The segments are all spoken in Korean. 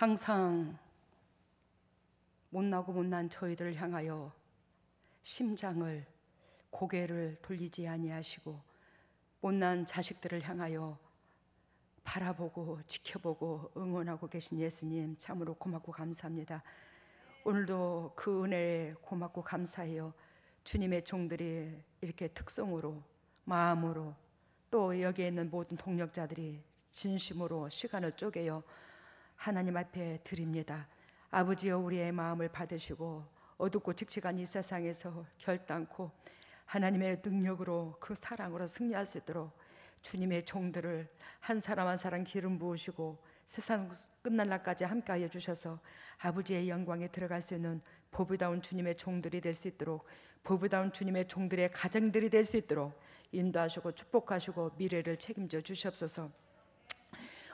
항상 못나고 못난 저희들을 향하여 심장을 고개를 돌리지 아니하시고 못난 자식들을 향하여 바라보고 지켜보고 응원하고 계신 예수님 참으로 고맙고 감사합니다. 오늘도 그 은혜에 고맙고 감사해요. 주님의 종들이 이렇게 특성으로 마음으로 또 여기에 있는 모든 동력자들이 진심으로 시간을 쪼개어 하나님 앞에 드립니다. 아버지여, 우리의 마음을 받으시고 어둡고 칙칙한 이 세상에서 결단코 하나님의 능력으로 그 사랑으로 승리할 수 있도록 주님의 종들을 한 사람 한 사람 기름 부으시고 세상 끝날 날까지 함께하여 주셔서 아버지의 영광에 들어갈 수 있는 보배다운 주님의 종들이 될 수 있도록, 보배다운 주님의 종들의 가정들이 될 수 있도록 인도하시고 축복하시고 미래를 책임져 주시옵소서.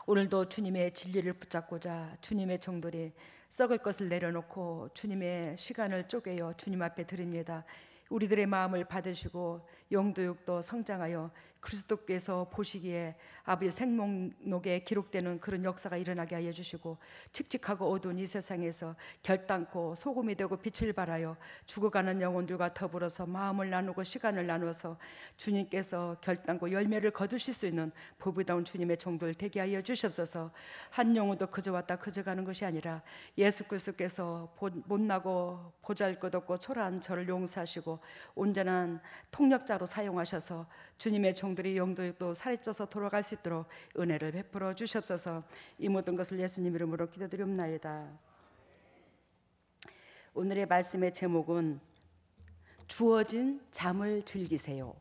오늘도 주님의 진리를 붙잡고자 주님의 종들이 썩을 것을 내려놓고 주님의 시간을 쪼개어 주님 앞에 드립니다. 우리들의 마음을 받으시고 영도육도 성장하여 그리스도께서 보시기에 아버지 생명록에 기록되는 그런 역사가 일어나게 하여 주시고, 칙칙하고 어두운 이 세상에서 결단코 소금이 되고 빛을 발하여 죽어가는 영혼들과 더불어서 마음을 나누고 시간을 나누어서 주님께서 결단코 열매를 거두실 수 있는 보배다운 주님의 종들 되게 하여 주시옵소서. 한 영혼도 그저 왔다 그저 가는 것이 아니라 예수 그리스도께서 못나고 보잘것없고 초라한 저를 용서하시고 온전한 통역자로 사용하셔서 주님의 종들이 영도육도 살이 쪄서 돌아갈 수 있도록 은혜를 베풀어 주시옵소서. 이 모든 것을 예수님 이름으로 기도드리옵나이다. 오늘의 말씀의 제목은 주어진 잠을 즐기세요.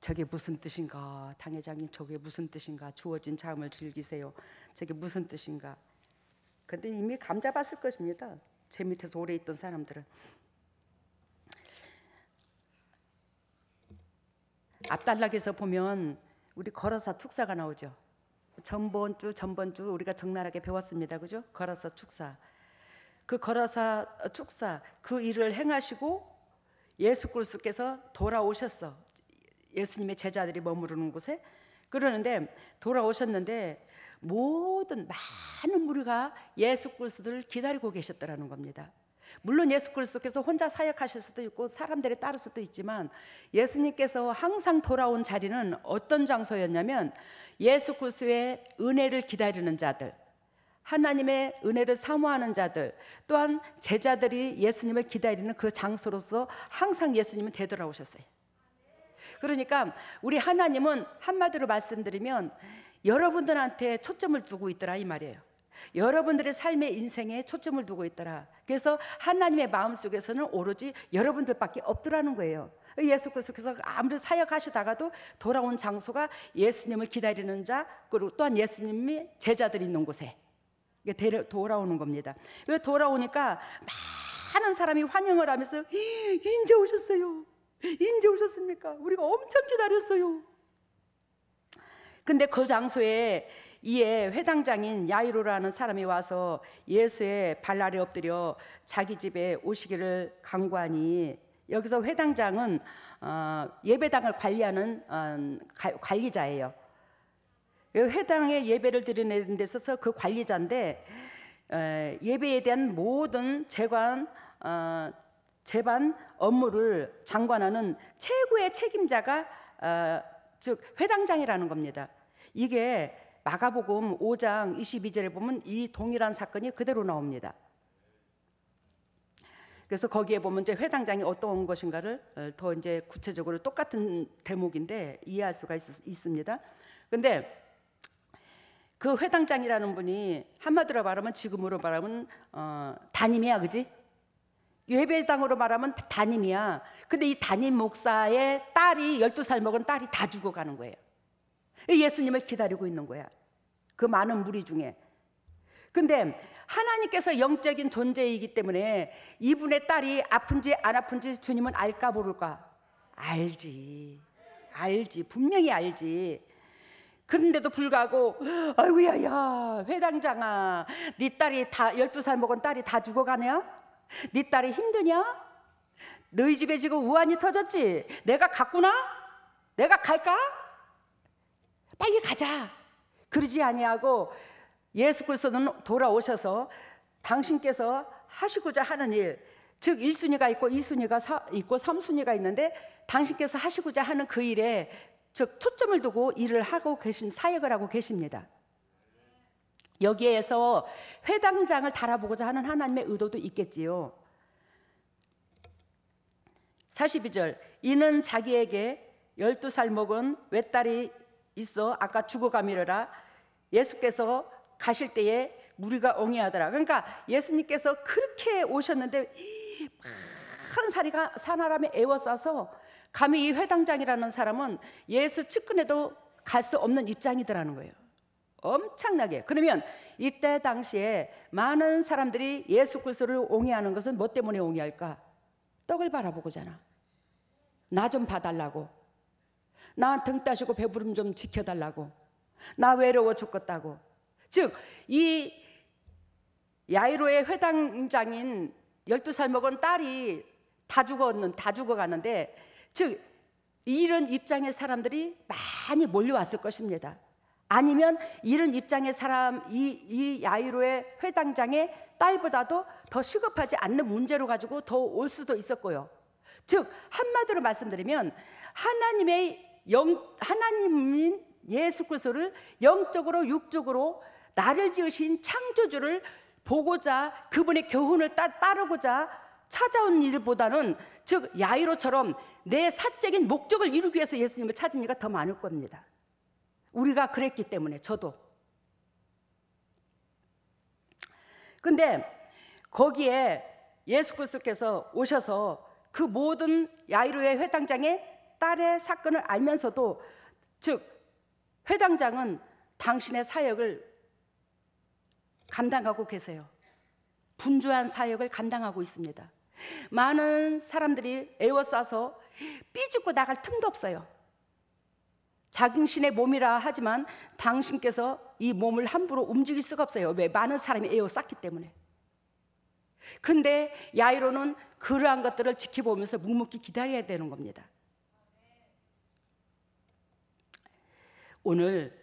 저게 무슨 뜻인가? 당회장님, 저게 무슨 뜻인가? 주어진 잠을 즐기세요. 저게 무슨 뜻인가? 근데 이미 감 잡았을 것입니다. 제 밑에서 오래 있던 사람들은. 앞단락에서 보면 우리 거라사 축사가 나오죠. 전번 주 우리가 적나라하게 배웠습니다. 그죠? 거라사 축사. 그 거라사 축사, 그 일을 행하시고 예수 그리스도께서 돌아오셨어. 예수님의 제자들이 머무르는 곳에. 그러는데 돌아오셨는데 모든 많은 무리가 예수 그리스도를 기다리고 계셨더라는 겁니다. 물론 예수 그리스도께서 혼자 사역하실 수도 있고 사람들이 따를 수도 있지만 예수님께서 항상 돌아온 자리는 어떤 장소였냐면 예수 그리스도의 은혜를 기다리는 자들, 하나님의 은혜를 사모하는 자들, 또한 제자들이 예수님을 기다리는 그 장소로서 항상 예수님은 되돌아오셨어요. 그러니까 우리 하나님은 한마디로 말씀드리면 여러분들한테 초점을 두고 있더라 이 말이에요. 여러분들의 삶의 인생에 초점을 두고 있더라. 그래서 하나님의 마음속에서는 오로지 여러분들밖에 없더라는 거예요. 예수 그리스도께서 아무리 사역하시다가도 돌아온 장소가 예수님을 기다리는 자, 그리고 또한 예수님이 제자들이 있는 곳에 돌아오는 겁니다. 왜 돌아오니까 많은 사람이 환영을 하면서 인제 오셨어요. 인제 오셨습니까? 우리가 엄청 기다렸어요. 근데 그 장소에 이에 회당장인 야이로라는 사람이 와서 예수의 발 아래 엎드려 자기 집에 오시기를 간구하니, 여기서 회당장은 예배당을 관리하는 관리자예요. 회당에 예배를 드리는 데 있어서 그 관리자인데 예배에 대한 모든 재반 업무를 장관하는 최고의 책임자가 즉 회당장이라는 겁니다. 이게 마가복음 5장 22절에 보면 이 동일한 사건이 그대로 나옵니다. 그래서 거기에 보면 이제 회당장이 어떤 것인가를 더 이제 구체적으로 똑같은 대목인데 이해할 수가 있습니다. 근데 그 회당장이라는 분이 한마디로 말하면, 지금으로 말하면 담임이야, 그지? 예배당으로 말하면 담임이야. 근데 이 담임 목사의 딸이 12살 먹은 딸이 다 죽어가는 거예요. 예수님을 기다리고 있는 거야, 그 많은 무리 중에. 근데 하나님께서 영적인 존재이기 때문에 이분의 딸이 아픈지 안 아픈지 주님은 알까 모를까? 알지, 분명히 알지. 그런데도 불구하고 아이고야, 야 회당장아, 네 딸이 다 12살 먹은 딸이 다 죽어가냐? 네 딸이 힘드냐? 너희 집에 지금 우환이 터졌지? 내가 갔구나? 내가 갈까? 빨리 가자. 그러지 아니하고 예수 그리스도는 돌아오셔서 당신께서 하시고자 하는 일, 즉 1순위가 있고 2순위가 있고 3순위가 있는데 당신께서 하시고자 하는 그 일에 즉 초점을 두고 일을 하고 계신, 사역을 하고 계십니다. 여기에서 회당장을 달아보고자 하는 하나님의 의도도 있겠지요. 42절, 이는 자기에게 12살 먹은 외딸이 있어 아까 죽어가미르라. 예수께서 가실 때에 무리가 옹이하더라. 그러니까 예수님께서 그렇게 오셨는데 큰 사람이 애워싸서 감히 이 회당장이라는 사람은 예수 측근에도 갈 수 없는 입장이더라는 거예요. 엄청나게. 그러면 이때 당시에 많은 사람들이 예수 그리스도를 옹이하는 것은 뭐 때문에 옹이할까? 떡을 바라보고잖아. 나 좀 봐달라고, 나 등 따시고 배부름 좀 지켜달라고, 나 외로워 죽겠다고. 즉 이 야이로의 회당장인 12살 먹은 딸이 다 죽어가는데, 즉 이런 입장의 사람들이 많이 몰려왔을 것입니다. 아니면 이런 입장의 사람, 이 야이로의 회당장의 딸보다도 더 시급하지 않는 문제로 가지고 더 올 수도 있었고요. 즉 한마디로 말씀드리면 하나님인 예수 그리스도를 영적으로 육적으로 나를 지으신 창조주를 보고자, 그분의 교훈을 따르고자 찾아온 일보다는, 즉 야이로처럼 내 사적인 목적을 이루기 위해서 예수님을 찾은 이가 더 많을 겁니다. 우리가 그랬기 때문에. 저도. 근데 거기에 예수 그리스도께서 오셔서 그 모든 야이로의 회당장의 딸의 사건을 알면서도, 즉 회당장은 당신의 사역을 감당하고 계세요. 분주한 사역을 감당하고 있습니다. 많은 사람들이 애워싸서 삐죽고 나갈 틈도 없어요. 자신의 몸이라 하지만 당신께서 이 몸을 함부로 움직일 수가 없어요. 왜? 많은 사람이 애워쌌기 때문에. 근데 야이로는 그러한 것들을 지켜보면서 묵묵히 기다려야 되는 겁니다. 오늘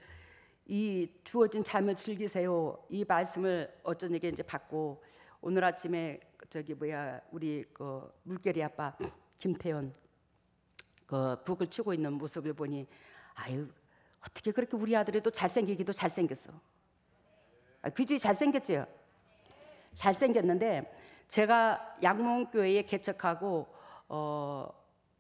이 주어진 삶을 즐기세요, 이 말씀을 어쩐 얘기 이제 받고 오늘 아침에 우리 그 물개리 아빠 김태현 그 북을 치고 있는 모습을 보니, 아유 어떻게 그렇게 우리 아들이 또 잘생기기도 잘생겼어. 그지? 잘생겼죠. 잘생겼는데 제가 양문교회에 개척하고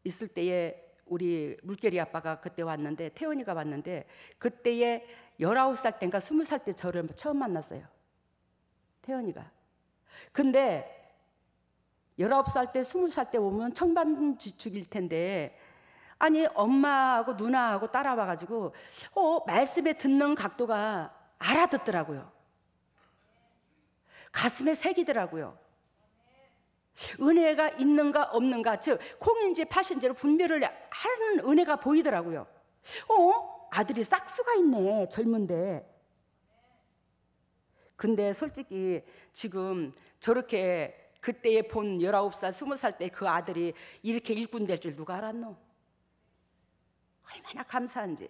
있을 때에 우리 물개리 아빠가 그때 왔는데, 태원이가 왔는데, 그때에 19살 때인가 20살 때 저를 처음 만났어요, 태원이가. 근데 19살 때 20살 때 오면 청반죽일 텐데, 아니 엄마하고 누나하고 따라와가지고 말씀에 듣는 각도가 알아듣더라고요. 가슴에 새기더라고요. 은혜가 있는가 없는가, 즉 콩인지 팥인지를 분별을 하는 은혜가 보이더라고요. 아들이 싹수가 있네, 젊은데. 근데 솔직히 지금 저렇게 그때에 본 19살, 20살 때 그 아들이 이렇게 일꾼 될 줄 누가 알았노? 얼마나 감사한지.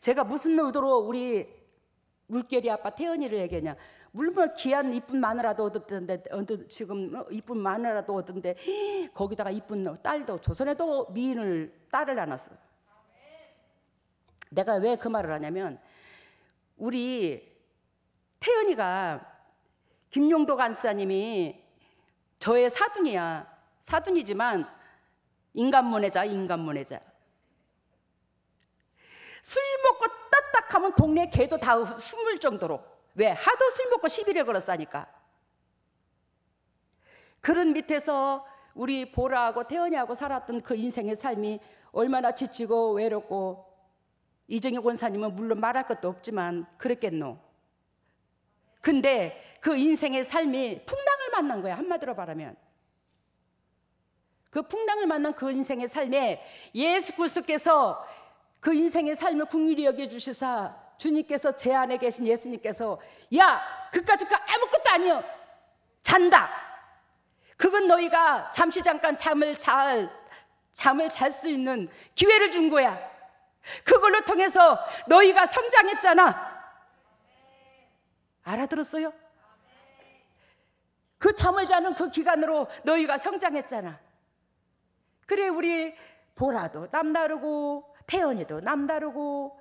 제가 무슨 의도로 우리 물개리 아빠 태연이를 얘기하냐, 물론 귀한 이쁜 마누라도 얻었던데, 지금 이쁜 마누라도 얻었는데 거기다가 이쁜 딸도, 조선에도 미인을 딸을 낳았어. 내가 왜 그 말을 하냐면, 우리 태연이가 김용도 간사님이 저의 사둔이야. 사둔이지만 인간문외자. 술 먹고 따딱하면 동네 개도 다 숨을 정도로. 왜? 하도 술 먹고 시비를 걸었으니까. 그런 밑에서 우리 보라하고 태연이하고 살았던 그 인생의 삶이 얼마나 지치고 외롭고, 이정희 권사님은 물론 말할 것도 없지만 그랬겠노. 근데 그 인생의 삶이 풍랑을 만난 거야, 한마디로 말하면. 그 풍랑을 만난 그 인생의 삶에 예수 그리스도께서 그 인생의 삶을 긍휼히 여겨주시사, 주님께서 제 안에 계신 예수님께서, 야 그까짓 거 아무것도 아니여, 잔다. 그건 너희가 잠시 잠깐 잠을 잘 수 있는 기회를 준 거야. 그걸로 통해서 너희가 성장했잖아. 알아들었어요? 그 잠을 자는 그 기간으로 너희가 성장했잖아. 그래, 우리 보라도 남다르고 태연이도 남다르고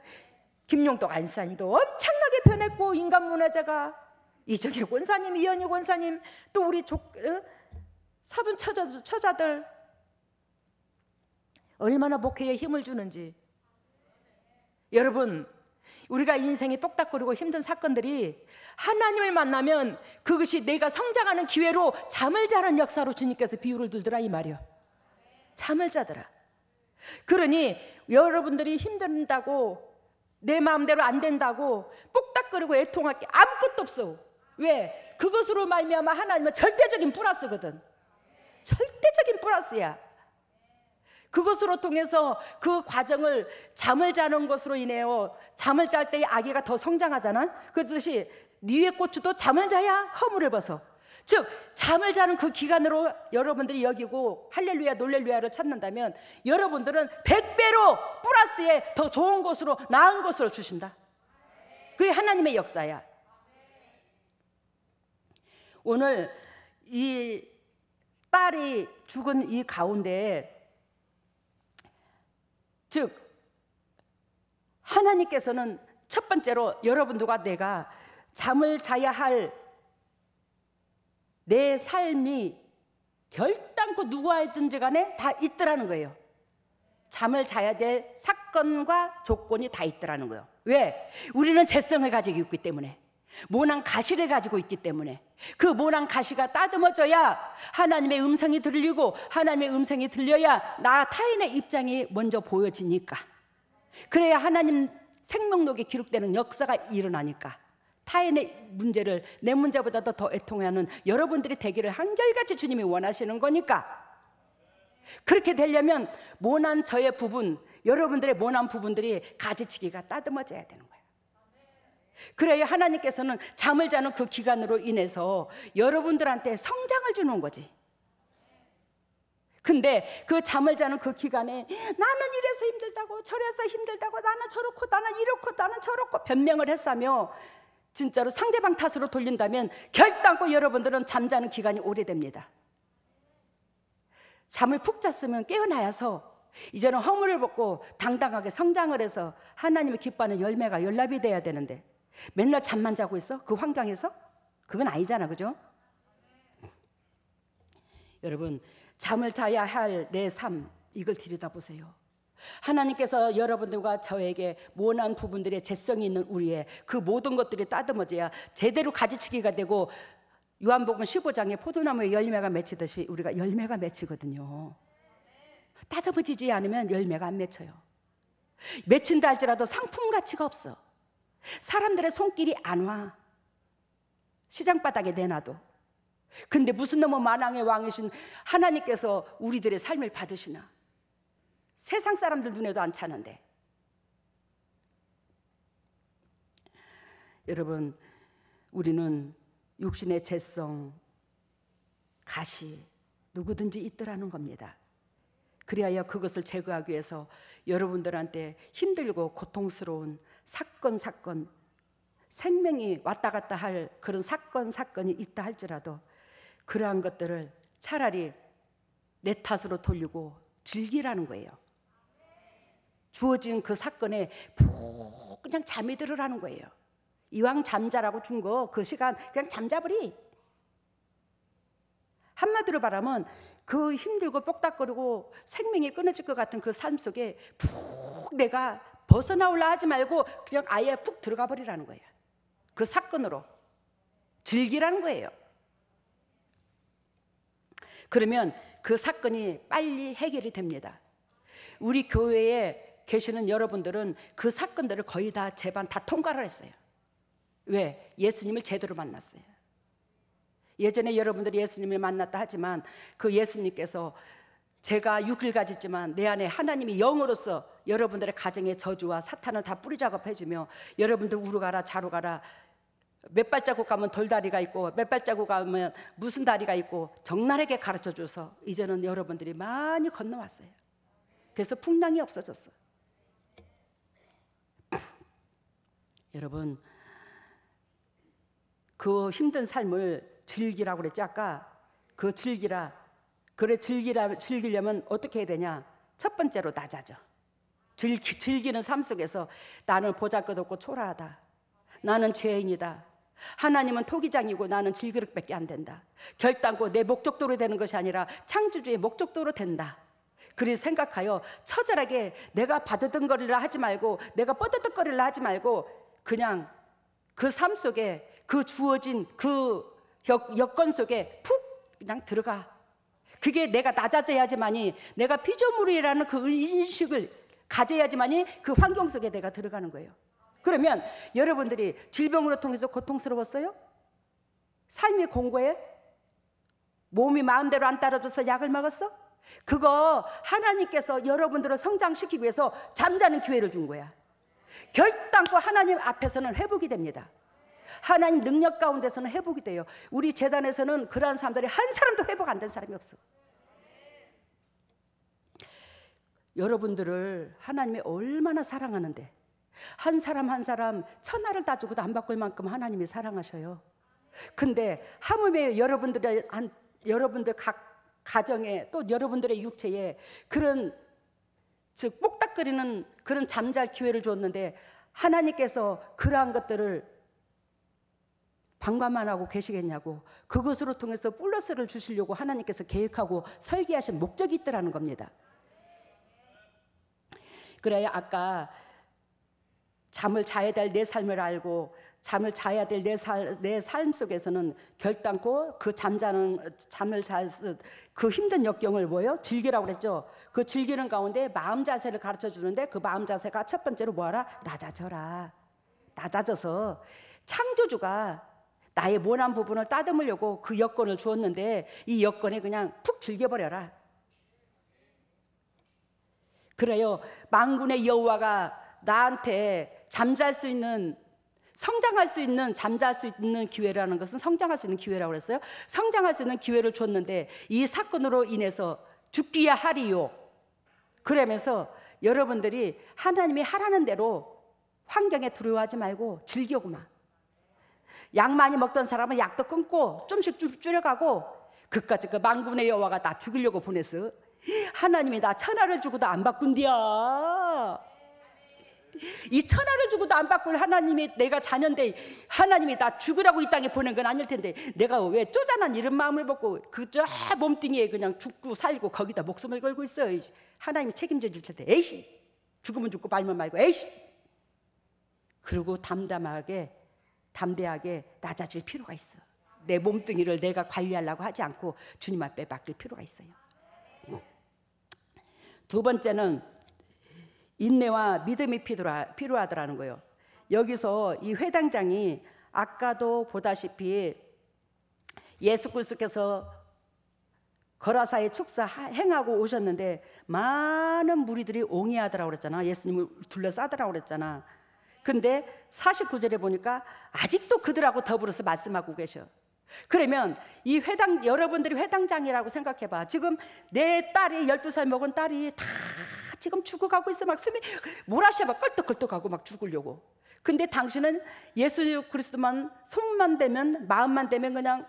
김용덕 안산이도 엄청나게 변했고, 인간 문화자가 이정희 권사님, 이현희 권사님, 또 우리 사돈 처자들 얼마나 목회에 힘을 주는지. 여러분, 우리가 인생이 뽁닥거리고 힘든 사건들이 하나님을 만나면 그것이 내가 성장하는 기회로 잠을 자는 역사로 주님께서 비유를 들더라 이 말이요. 잠을 자더라. 그러니 여러분들이 힘든다고, 내 마음대로 안 된다고 뽁닥거리고 애통할 게 아무것도 없어. 왜? 그것으로 말미암아 하나님은 절대적인 플러스거든. 절대적인 플러스야. 그것으로 통해서 그 과정을 잠을 자는 것으로 인해요, 잠을 잘 때 아기가 더 성장하잖아. 그렇듯이 니의 고추도 잠을 자야 허물을 벗어. 즉 잠을 자는 그 기간으로 여러분들이 여기고 할렐루야 놀렐루야를 찾는다면 여러분들은 100배로 플러스에 더 좋은 것으로, 나은 것으로 주신다. 그게 하나님의 역사야. 오늘 이 딸이 죽은 이 가운데, 즉 하나님께서는 첫 번째로 여러분들과 내가 잠을 자야 할 내 삶이 결단코 누구와든지 간에 다 있더라는 거예요. 잠을 자야 될 사건과 조건이 다 있더라는 거예요. 왜? 우리는 재성을 가지고 있기 때문에, 모난 가시를 가지고 있기 때문에. 그 모난 가시가 따듬어져야 하나님의 음성이 들리고, 하나님의 음성이 들려야 나 타인의 입장이 먼저 보여지니까, 그래야 하나님 생명록에 기록되는 역사가 일어나니까, 타인의 문제를 내 문제보다도 더 애통하는 여러분들이 되기를 한결같이 주님이 원하시는 거니까. 그렇게 되려면 모난 저의 부분, 여러분들의 모난 부분들이 가지치기가 따듬어져야 되는 거예요. 그래야 하나님께서는 잠을 자는 그 기간으로 인해서 여러분들한테 성장을 주는 거지. 근데 그 잠을 자는 그 기간에 나는 이래서 힘들다고, 저래서 힘들다고, 나는 저렇고, 나는 이렇고, 나는 저렇고 변명을 했으며 진짜로 상대방 탓으로 돌린다면 결단코 여러분들은 잠자는 기간이 오래됩니다. 잠을 푹 잤으면 깨어나야서 이제는 허물을 벗고 당당하게 성장을 해서 하나님을 기뻐하는 열매가 연납이 돼야 되는데, 맨날 잠만 자고 있어? 그 환경에서? 그건 아니잖아, 그죠? 여러분, 잠을 자야 할 내 삶, 이걸 들여다보세요. 하나님께서 여러분들과 저에게 모난 부분들의 재성이 있는 우리의 그 모든 것들이 따듬어져야 제대로 가지치기가 되고, 요한복음 15장에 포도나무에 열매가 맺히듯이 우리가 열매가 맺히거든요. 따듬어지지 않으면 열매가 안 맺혀요. 맺힌다 할지라도 상품 가치가 없어. 사람들의 손길이 안 와. 시장 바닥에 내놔도. 근데 무슨 놈의 만왕의 왕이신 하나님께서 우리들의 삶을 받으시나? 세상 사람들 눈에도 안 차는데. 여러분, 우리는 육신의 재성, 가시 누구든지 있더라는 겁니다. 그리하여 그것을 제거하기 위해서 여러분들한테 힘들고 고통스러운 사건, 생명이 왔다 갔다 할 그런 사건이 있다 할지라도 그러한 것들을 차라리 내 탓으로 돌리고 즐기라는 거예요. 주어진 그 사건에 푹 그냥 잠이 들으라는 거예요. 이왕 잠자라고 준 거 그 시간 그냥 잠자버리. 한마디로 말하면 그 힘들고 뽁닥거리고 생명이 끊어질 것 같은 그 삶 속에 푹 내가 벗어나오려 하지 말고 그냥 아예 푹 들어가 버리라는 거예요. 그 사건으로 즐기라는 거예요. 그러면 그 사건이 빨리 해결이 됩니다. 우리 교회에 계시는 여러분들은 그 사건들을 거의 다 제반 다 통과를 했어요. 왜? 예수님을 제대로 만났어요. 예전에 여러분들이 예수님을 만났다 하지만 그 예수님께서 제가 육을 가졌지만 내 안에 하나님이 영으로서 여러분들의 가정의 저주와 사탄을 다 뿌리 작업해주며 여러분들 우로 가라 자로 가라, 몇 발자국 가면 돌다리가 있고 몇 발자국 가면 무슨 다리가 있고 적나라하게 가르쳐줘서 이제는 여러분들이 많이 건너왔어요. 그래서 풍랑이 없어졌어. 여러분, 그 힘든 삶을 즐기라고 그랬지 아까. 그 즐기라. 그래 즐기려면 어떻게 해야 되냐? 첫 번째로 낮아져. 즐기는 삶 속에서 나는 보잘것없고 초라하다. 나는 죄인이다. 하나님은 토기장이고 나는 질그릇밖에 안 된다. 결단코 내 목적도로 되는 것이 아니라 창조주의 목적도로 된다. 그래서 생각하여 처절하게 내가 바드등거리라 하지 말고 내가 뻐드득거리라 하지 말고 그냥 그 삶 속에 그 주어진 그 여건 속에 푹 그냥 들어가. 그게 내가 낮아져야지만이 내가 피조물이라는 그 인식을 가져야지만이 그 환경 속에 내가 들어가는 거예요. 그러면 여러분들이 질병으로 통해서 고통스러웠어요? 삶이 공고해? 몸이 마음대로 안 따라줘서 약을 먹었어? 그거 하나님께서 여러분들을 성장시키기 위해서 잠자는 기회를 준 거야. 결단코 하나님 앞에서는 회복이 됩니다. 하나님 능력 가운데서는 회복이 돼요. 우리 재단에서는 그러한 사람들이 한 사람도 회복 안 된 사람이 없어. 여러분들을 하나님이 얼마나 사랑하는데 한 사람 한 사람 천하를 다 주고도 안 바꿀 만큼 하나님이 사랑하셔요. 근데 하물며 여러분들 각 가정에 또 여러분들의 육체에 그런 즉 뽁닥거리는 그런 잠잘 기회를 줬는데 하나님께서 그러한 것들을 방관만 하고 계시겠냐고. 그것으로 통해서 플러스를 주시려고 하나님께서 계획하고 설계하신 목적이 있더라는 겁니다. 그래야 아까 잠을 자야 될 내 삶을 알고 잠을 자야 될 내 삶 속에서는 결단코 그 잠을 잘 그 힘든 역경을 뭐예요? 즐기라고 그랬죠. 그 즐기는 가운데 마음 자세를 가르쳐 주는데 그 마음 자세가 첫 번째로 뭐하라? 낮아져라. 낮아져서 창조주가 나의 모난 부분을 따듬으려고 그 여건을 주었는데 이 여건에 그냥 푹 즐겨버려라. 그래요. 만군의 여호와가 나한테 잠잘 수 있는 성장할 수 있는 잠잘 수 있는 기회라는 것은 성장할 수 있는 기회라고 그랬어요. 성장할 수 있는 기회를 줬는데 이 사건으로 인해서 죽기야 하리요. 그러면서 여러분들이 하나님이 하라는 대로 환경에 두려워하지 말고 즐겨구만. 약 많이 먹던 사람은 약도 끊고 좀씩 줄여가고 그까짓 그 만군의 여호와가 나 죽이려고 보냈어. 하나님이 나 천하를 주고도 안 바꾼디야. 이 천하를 주고도 안 바꿀 하나님이 내가 자녀인데 하나님이 나 죽으라고 이 땅에 보낸 건 아닐 텐데 내가 왜 쪼잔한 이런 마음을 먹고 그저 몸뚱이에 그냥 죽고 살고 거기다 목숨을 걸고 있어. 하나님이 책임져 줄 텐데 에이씨 죽으면 죽고 말면 말고 에이씨. 그리고 담대하게 낮아질 필요가 있어. 내 몸뚱이를 내가 관리하려고 하지 않고 주님 앞에 맡길 필요가 있어요. 두 번째는 인내와 믿음이 필요하더라는 거예요. 여기서 이 회당장이 아까도 보다시피 예수 그리스도께서 거라사의 축사 행하고 오셨는데 많은 무리들이 옹이하더라고 그랬잖아. 예수님을 둘러싸더라고 그랬잖아. 근데 49절에 보니까 아직도 그들하고 더불어서 말씀하고 계셔. 그러면 이 여러분들이 회당장이라고 생각해봐. 지금 내 딸이 12살 먹은 딸이 다 지금 죽어가고 있어. 막 숨이 몰아쉬어 막 껄떡껄떡하고 막 죽으려고. 근데 당신은 예수 그리스도만 손만 대면 마음만 대면 그냥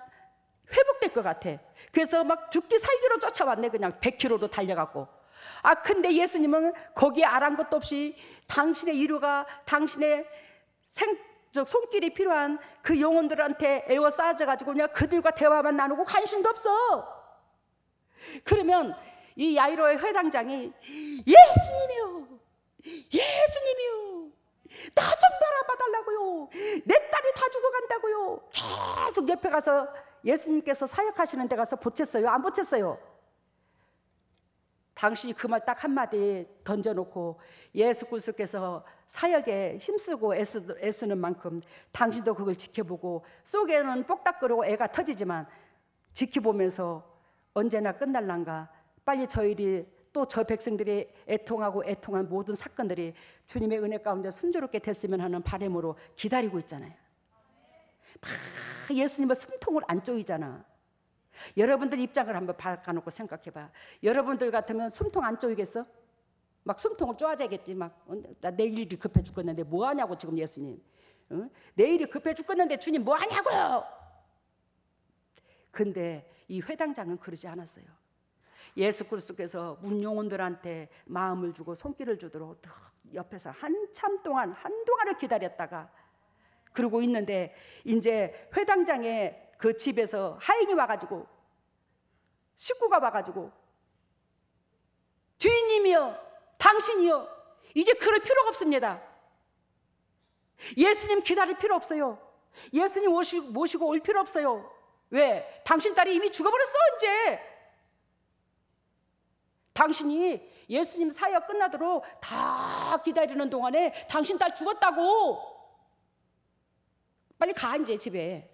회복될 것 같아. 그래서 막 죽기 살기로 쫓아왔네. 그냥 100km로 달려갔고. 근데 예수님은 거기에 아랑곳도 없이 당신의 이루가 당신의 손길이 필요한 그 영혼들한테 애워싸져가지고 그냥 그들과 대화만 나누고 관심도 없어. 그러면 이 야이로의 회당장이 예수님이요 나 좀 바라봐달라고요. 내 딸이 다 죽어간다고요. 계속 옆에 가서 예수님께서 사역하시는 데 가서 보챘어요? 안 보챘어요? 당신이 그 말 딱 한마디 던져놓고 예수 그리스도께서 사역에 힘쓰고 애쓰는 만큼 당신도 그걸 지켜보고 속에는 뽁닥거리고 애가 터지지만 지켜보면서 언제나 끝날란가 빨리 저희들이 또 저 백성들이 애통한 모든 사건들이 주님의 은혜 가운데 순조롭게 됐으면 하는 바람으로 기다리고 있잖아요. 막 예수님은 숨통을 안 쪼이잖아. 여러분들 입장을 한번 바꿔놓고 생각해봐. 여러분들 같으면 숨통 안 쪼이겠어? 막 숨통을 쪼아야겠지. 막 나 내일 일이 급해 죽겠는데 뭐 하냐고 지금 예수님. 내일이 급해 죽겠는데 주님 뭐 하냐고요. 근데 이 회당장은 그러지 않았어요. 예수 그리스도께서 문용원들한테 마음을 주고 손길을 주도록 옆에서 한참 동안 한동안을 기다렸다가 그러고 있는데 이제 회당장의 그 집에서 하인이 와가지고 식구가 와가지고 주인님이여 당신이여 이제 그럴 필요가 없습니다. 예수님 기다릴 필요 없어요. 예수님 모시고 올 필요 없어요. 왜? 당신 딸이 이미 죽어버렸어. 이제 당신이 예수님 사역 끝나도록 다 기다리는 동안에 당신 딸 죽었다고. 빨리 가 이제 집에.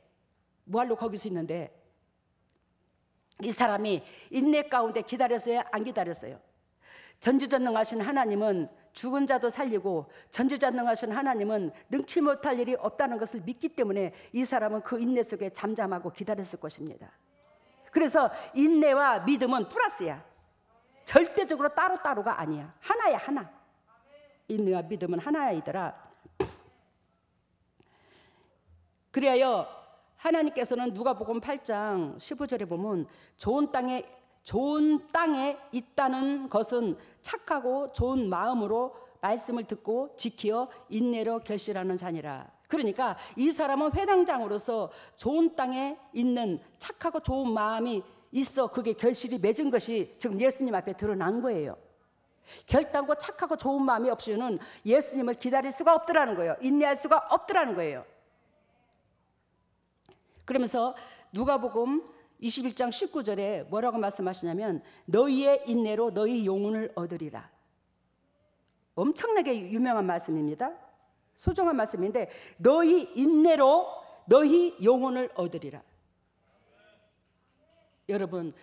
뭐하러 거기서 있는데. 이 사람이 인내 가운데 기다렸어요? 안 기다렸어요? 전지전능하신 하나님은 죽은 자도 살리고 전지전능하신 하나님은 능치 못할 일이 없다는 것을 믿기 때문에 이 사람은 그 인내 속에 잠잠하고 기다렸을 것입니다. 그래서 인내와 믿음은 플러스야. 절대적으로 따로따로가 아니야. 하나야 하나. 인내와 믿음은 하나이더라. 그래야 하나님께서는 누가복음 8장 15절에 보면 좋은 땅에 있다는 것은 착하고 좋은 마음으로 말씀을 듣고 지키어 인내로 결실하는 자니라. 그러니까 이 사람은 회당장으로서 좋은 땅에 있는 착하고 좋은 마음이 있어 그게 결실이 맺은 것이 지금 예수님 앞에 드러난 거예요. 결단고 착하고 좋은 마음이 없이는 예수님을 기다릴 수가 없더라는 거예요. 인내할 수가 없더라는 거예요. 그러면서 누가복음 21장 19절에 뭐라고 말씀하시냐면 너희의 인내로 너희 영혼을 얻으리라. 엄청나게 유명한 말씀입니다. 소중한 말씀인데 너희 인내로 너희 영혼을 얻으리라. 여러분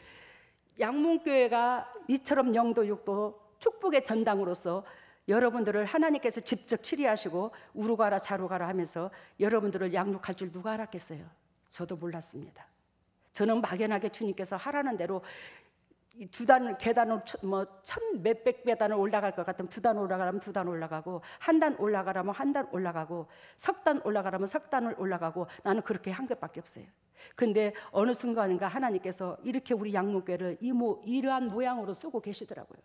양문교회가 이처럼 영도 육도 축복의 전당으로서 여러분들을 하나님께서 직접 치리하시고 우루가라 자루가라 하면서 여러분들을 양육할 줄 누가 알았겠어요? 저도 몰랐습니다. 저는 막연하게 주님께서 하라는 대로 두 단 계단을 뭐 천 몇백 계단을 올라갈 것 같으면 두 단 올라가라면 두 단 올라가고 한 단 올라가라면 한 단 올라가고 석 단 올라가라면 석 단을 올라가고 나는 그렇게 한 것밖에 없어요. 근데 어느 순간인가 하나님께서 이렇게 우리 양문교회를 이러한 모양으로 쓰고 계시더라고요.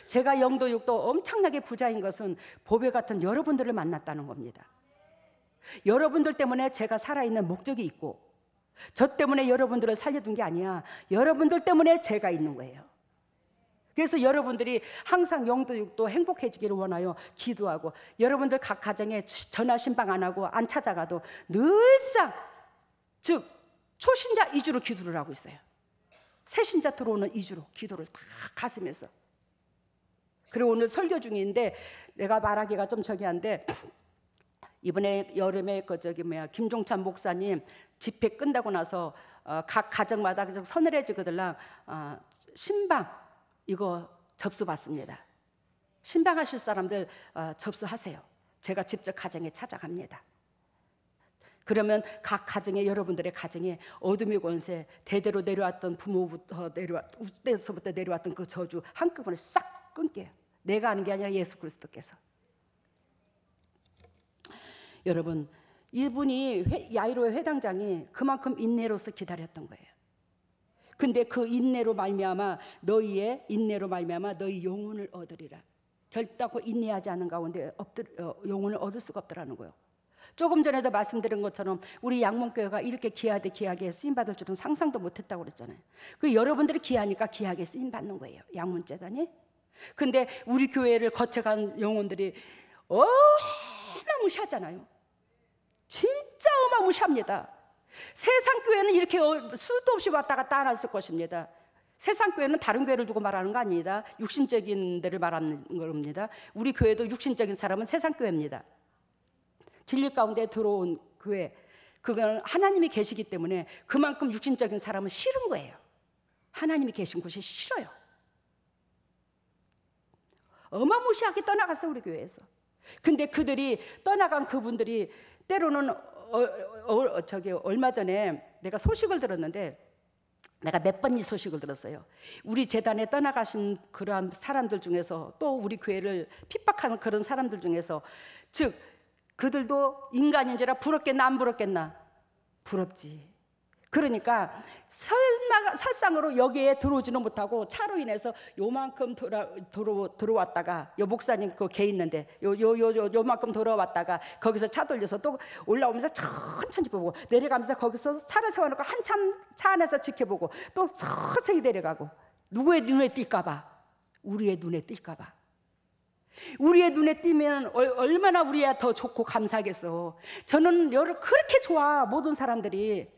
제가 영도 육도 엄청나게 부자인 것은 보배 같은 여러분들을 만났다는 겁니다. 여러분들 때문에 제가 살아있는 목적이 있고 저 때문에 여러분들을 살려둔 게 아니야. 여러분들 때문에 제가 있는 거예요. 그래서 여러분들이 항상 영도 육도 행복해지기를 원하여 기도하고 여러분들 각 가정에 전화 신방 안 하고 안 찾아가도 늘상 즉 초신자 2주로 기도를 하고 있어요. 새신자 들어오는 2주로 기도를 다 가슴에서. 그리고 오늘 설교 중인데 내가 말하기가 좀 저기 한데 이번에 여름에 김종찬 목사님 집회 끝나고 나서 각 가정마다 서늘해지거들랑 신방 이거 접수 받습니다. 신방하실 사람들 접수하세요. 제가 직접 가정에 찾아갑니다. 그러면 각 가정에 여러분들의 가정에 어둠의 권세 대대로 내려왔던 부모부터 때서부터 내려왔던 그 저주 한꺼번에 싹 끊게요. 내가 하는 게 아니라 예수 그리스도께서. 여러분 이분이 야이로의 회당장이 그만큼 인내로서 기다렸던 거예요. 근데 그 인내로 말미암아 너희의 인내로 말미암아 너희 영혼을 얻으리라. 결단코 인내하지 않은 가운데 영혼을 얻을 수가 없더라는 거예요. 조금 전에도 말씀드린 것처럼 우리 양문교회가 이렇게 귀하게 쓰임받을 줄은 상상도 못했다고 그랬잖아요. 그 여러분들이 귀하니까 귀하게 쓰임받는 거예요. 양문재단이. 근데 우리 교회를 거쳐간 영혼들이 어마무시하잖아요. 진짜 어마무시합니다. 세상 교회는 이렇게 수도 없이 왔다 갔다 안 했을 것입니다. 세상 교회는 다른 교회를 두고 말하는 거 아닙니다. 육신적인 데를 말하는 겁니다. 우리 교회도 육신적인 사람은 세상 교회입니다. 진리 가운데 들어온 교회, 그건 하나님이 계시기 때문에 그만큼 육신적인 사람은 싫은 거예요. 하나님이 계신 곳이 싫어요. 어마무시하게 떠나갔어 우리 교회에서. 근데 그들이 떠나간 그분들이 때로는 얼마 전에 내가 소식을 들었는데 내가 몇 번 이 소식을 들었어요. 우리 재단에 떠나가신 그러한 사람들 중에서 또 우리 교회를 핍박하는 그런 사람들 중에서 즉 그들도 인간인지라 부럽겠나 안 부럽겠나? 부럽지. 그러니까 설상으로 여기에 들어오지는 못하고 차로 인해서 요만큼 들어왔다가 요 목사님 그 개 있는데 요만큼 들어왔다가 거기서 차 돌려서 또 올라오면서 천천히 보고 내려가면서 거기서 차를 세워놓고 한참 차 안에서 지켜보고 또 서서히 내려가고 누구의 눈에 띌까봐, 우리의 눈에 띌까봐. 우리의 눈에 띄면 얼마나 우리야 더 좋고 감사하겠어. 저는 그렇게 좋아. 모든 사람들이.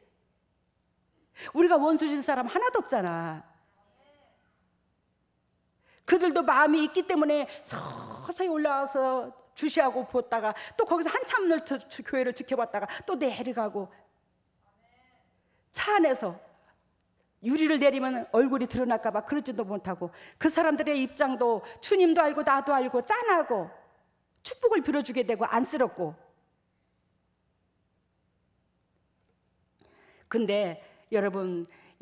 우리가 원수진 사람 하나도 없잖아. 그들도 마음이 있기 때문에 서서히 올라와서 주시하고 보다가 또 거기서 한참 교회를 지켜봤다가 또 내려가고, 차 안에서 유리를 내리면 얼굴이 드러날까 봐 그러지도 못하고, 그 사람들의 입장도 주님도 알고 나도 알고 짠하고 축복을 빌어주게 되고 안쓰럽고. 근데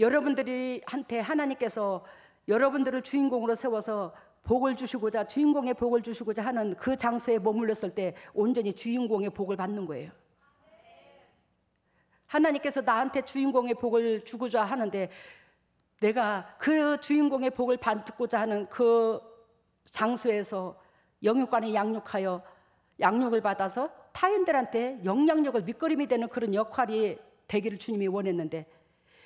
여러분들이 한테 하나님께서 여러분들을 주인공으로 세워서 복을 주시고자, 주인공의 복을 주시고자 하는 그 장소에 머물렀을 때 온전히 주인공의 복을 받는 거예요. 하나님께서 나한테 주인공의 복을 주고자 하는데 내가 그 주인공의 복을 받고자 하는 그 장소에서 영육간에 양육하여 양육을 받아서 타인들한테 영향력을 밑거름이 되는 그런 역할이 되기를 주님이 원했는데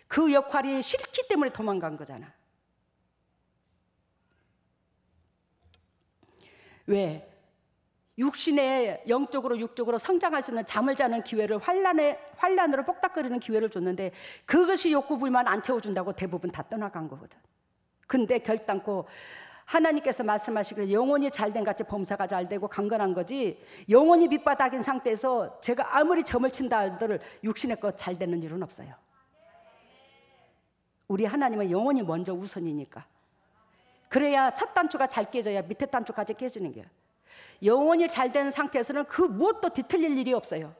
그 역할이 싫기 때문에 도망간 거잖아. 왜? 육신의 영적으로 육적으로 성장할 수 있는 잠을 자는 기회를 환란으로 뻑닥거리는 기회를 줬는데 그것이 욕구불만 안 채워준다고 대부분 다 떠나간 거거든. 근데 결단코 하나님께서 말씀하시기를 영혼이 잘된 같이 범사가 잘되고 강건한 거지, 영혼이 밑바닥인 상태에서 제가 아무리 점을 친다 한들 육신의 것 잘되는 일은 없어요. 우리 하나님은 영혼이 먼저 우선이니까. 그래야 첫 단추가 잘 깨져야 밑에 단추까지 깨지는 거예요. 영혼이 잘된 상태에서는 그 무엇도 뒤틀릴 일이 없어요.